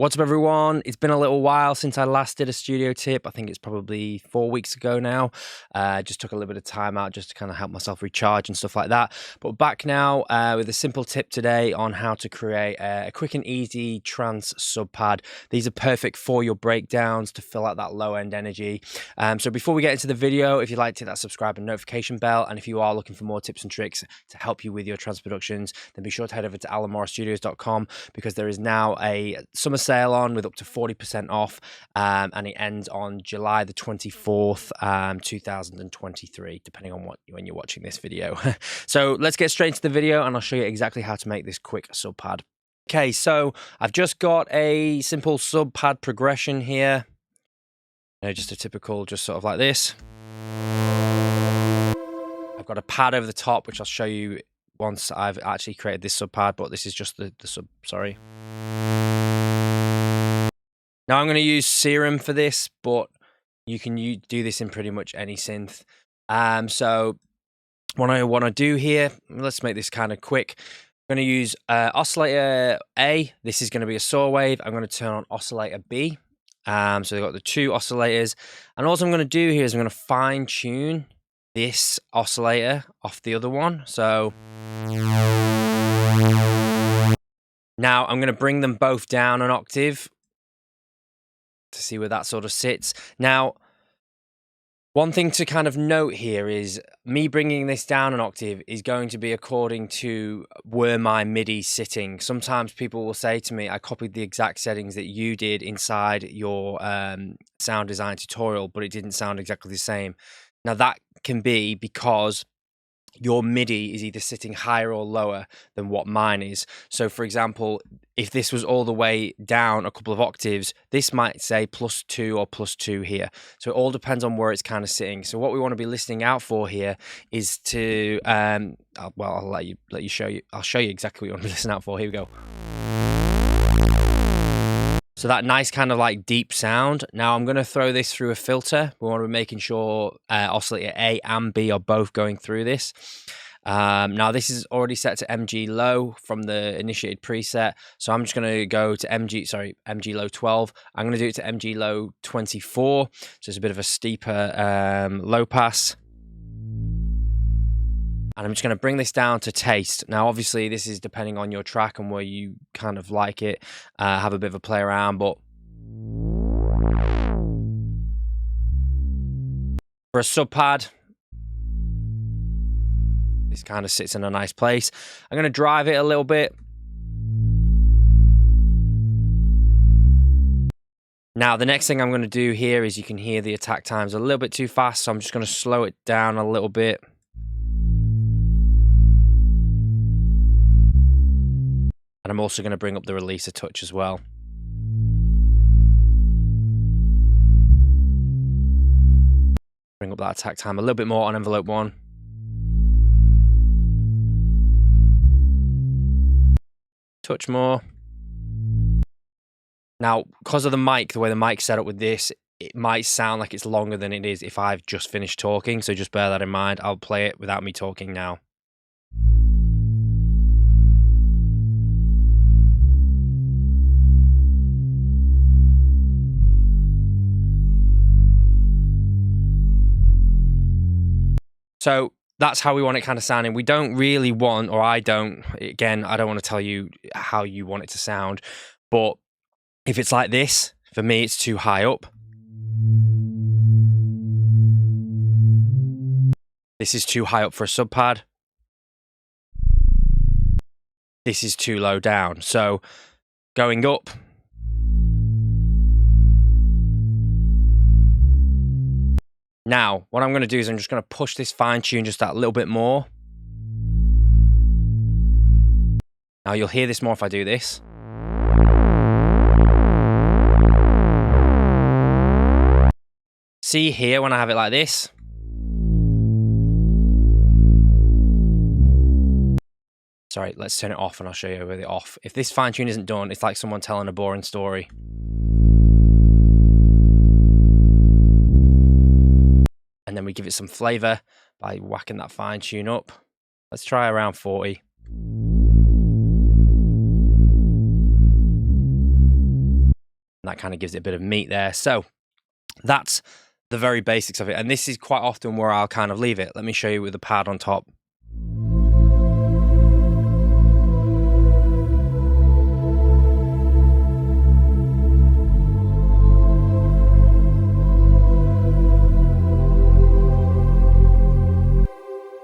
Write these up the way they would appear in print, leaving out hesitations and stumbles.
What's up, everyone? It's been a little while since I last did a studio tip. I think it's probably 4 weeks ago now. Just took a little bit of time out just to kind of help myself recharge and stuff like that. But back now with a simple tip today on how to create a quick and easy trance sub pad. These are perfect for your breakdowns to fill out that low end energy. So before we get into the video, if you'd like to hit that subscribe and notification bell, and if you are looking for more tips and tricks to help you with your trance productions, then be sure to head over to allanmorrowstudios.com because there is now a summer sale on with up to 40% off, and it ends on July the 24th, 2023, depending on when you're watching this video. So let's get straight into the video and I'll show you exactly how to make this quick sub pad. Okay, so I've just got a simple sub pad progression here. Just a typical, just sort of like this. I've got a pad over the top, which I'll show you once I've actually created this sub pad, but this is just the sub, sorry. Now I'm going to use Serum for this, but you can do this in pretty much any synth. So what I want to do here, let's make this kind of quick. I'm going to use oscillator A. This is going to be a saw wave. I'm going to turn on oscillator B. So I've got the two oscillators. And all I'm going to do here is I'm going to fine tune this oscillator off the other one. So now I'm going to bring them both down an octave to see where that sort of sits. Now, one thing to kind of note here is me bringing this down an octave is going to be according to where my MIDI's sitting. Sometimes people will say to me, I copied the exact settings that you did inside your sound design tutorial, but it didn't sound exactly the same. Now, that can be because your MIDI is either sitting higher or lower than what mine is. So for example, if this was all the way down a couple of octaves, this might say +2 or +2 here. So it all depends on where it's kind of sitting. So what we want to be listening out for here is to, well, I'll let you show you. I'll show you exactly what you want to be listening out for. Here we go. So that nice kind of like deep sound. Now I'm going to throw this through a filter. We want to be making sure oscillator A and B are both going through this. Now this is already set to MG low from the initiated preset. So I'm just going to go to MG low 12. I'm going to do it to MG low 24. So it's a bit of a steeper low pass. And I'm just going to bring this down to taste. Now, obviously, this is depending on your track and where you kind of like it. Have a bit of a play around, but for a sub pad, this kind of sits in a nice place. I'm going to drive it a little bit. Now, the next thing I'm going to do here is you can hear the attack times a little bit too fast, so I'm just going to slow it down a little bit. And I'm also going to bring up the release a touch as well. Bring up that attack time a little bit more on envelope 1. Touch more. Now, because of the mic, the way the mic's set up with this, it might sound like it's longer than it is if I've just finished talking. So just bear that in mind. I'll play it without me talking now. So that's how we want it kind of sounding. We don't really want, or I don't, again, I don't want to tell you how you want it to sound, but if it's like this, for me, it's too high up. This is too high up for a sub pad. This is too low down. So going up, now, what I'm going to do is I'm just going to push this fine tune just that little bit more. Now, you'll hear this more if I do this. See here when I have it like this. Sorry, let's turn it off and I'll show you with it off. If this fine tune isn't done, it's like someone telling a boring story. And then we give it some flavor by whacking that fine tune up. Let's try around 40. And that kind of gives it a bit of meat there. So that's the very basics of it. And this is quite often where I'll kind of leave it. Let me show you with the pad on top.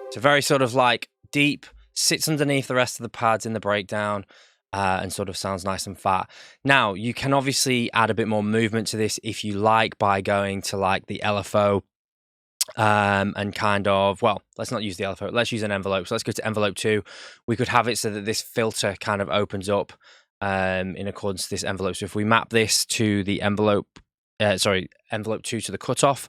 It's a very sort of like deep, sits underneath the rest of the pads in the breakdown, and sort of sounds nice and fat. Now, you can obviously add a bit more movement to this if you like by going to like the LFO, and kind of, well, let's not use the LFO, let's use an envelope. So let's go to envelope 2. We could have it so that this filter kind of opens up in accordance to this envelope. So if we map this to the envelope, envelope 2 to the cutoff,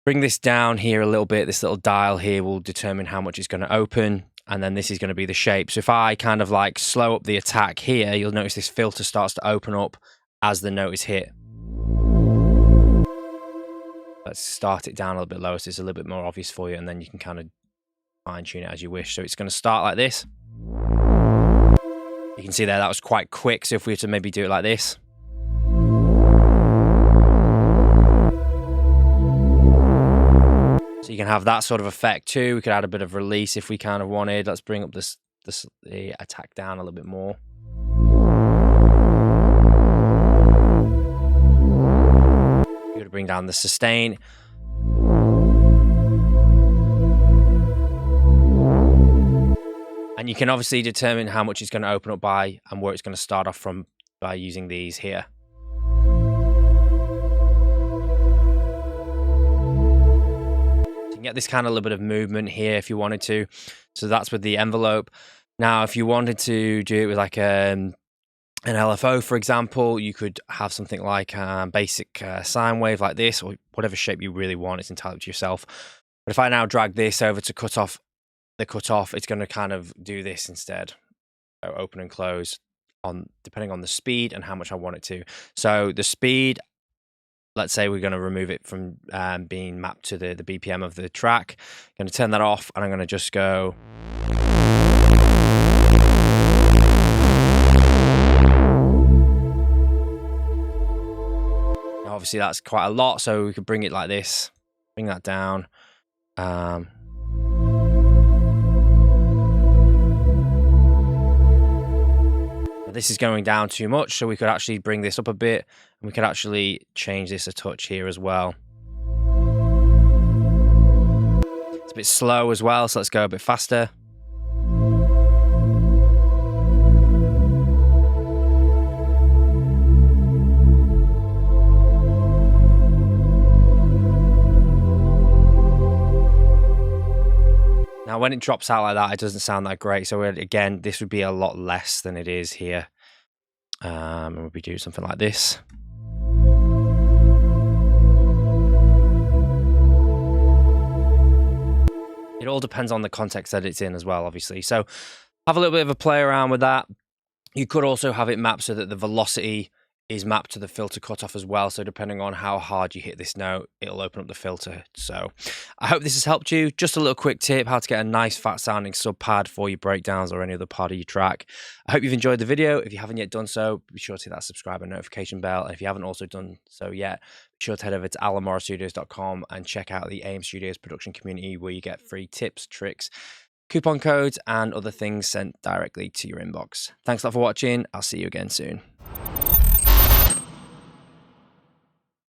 bring this down here a little bit, this little dial here will determine how much it's going to open, and then this is going to be the shape. So if I kind of like slow up the attack here, you'll notice this filter starts to open up as the note is hit. Let's start it down a little bit lower so it's a little bit more obvious for you, and then you can kind of fine tune it as you wish. So it's going to start like this. You can see there that was quite quick, so if we were to maybe do it like this. So you can have that sort of effect too. We could add a bit of release if we kind of wanted. Let's bring up the attack down a little bit more. You're going to bring down the sustain. And you can obviously determine how much it's going to open up by and where it's going to start off from by using these here. Get this kind of little bit of movement here if you wanted to. So that's with the envelope. Now, if you wanted to do it with like an LFO, for example, you could have something like a basic sine wave like this, or whatever shape you really want. It's entirely to yourself. But if I now drag this over to the cutoff, it's going to kind of do this instead. So open and close depending on the speed and how much I want it to. So the speed, let's say we're going to remove it from being mapped to the BPM of the track. I'm going to turn that off, and I'm going to just go. Now, obviously, that's quite a lot, so we could bring it like this, bring that down. This is going down too much, so we could actually bring this up a bit, and we could actually change this a touch here as well. It's a bit slow as well, so let's go a bit faster. Now, when it drops out like that, it doesn't sound that great. So again, this would be a lot less than it is here. And we'll be doing something like this. It all depends on the context that it's in as well, obviously. So have a little bit of a play around with that. You could also have it mapped so that the velocity is mapped to the filter cutoff as well. So depending on how hard you hit this note, it'll open up the filter. So I hope this has helped you. Just a little quick tip, how to get a nice fat sounding sub pad for your breakdowns or any other part of your track. I hope you've enjoyed the video. If you haven't yet done so, be sure to hit that subscribe and notification bell. And if you haven't also done so yet, be sure to head over to allanmorrowstudios.com and check out the AM Studios production community, where you get free tips, tricks, coupon codes, and other things sent directly to your inbox. Thanks a lot for watching. I'll see you again soon.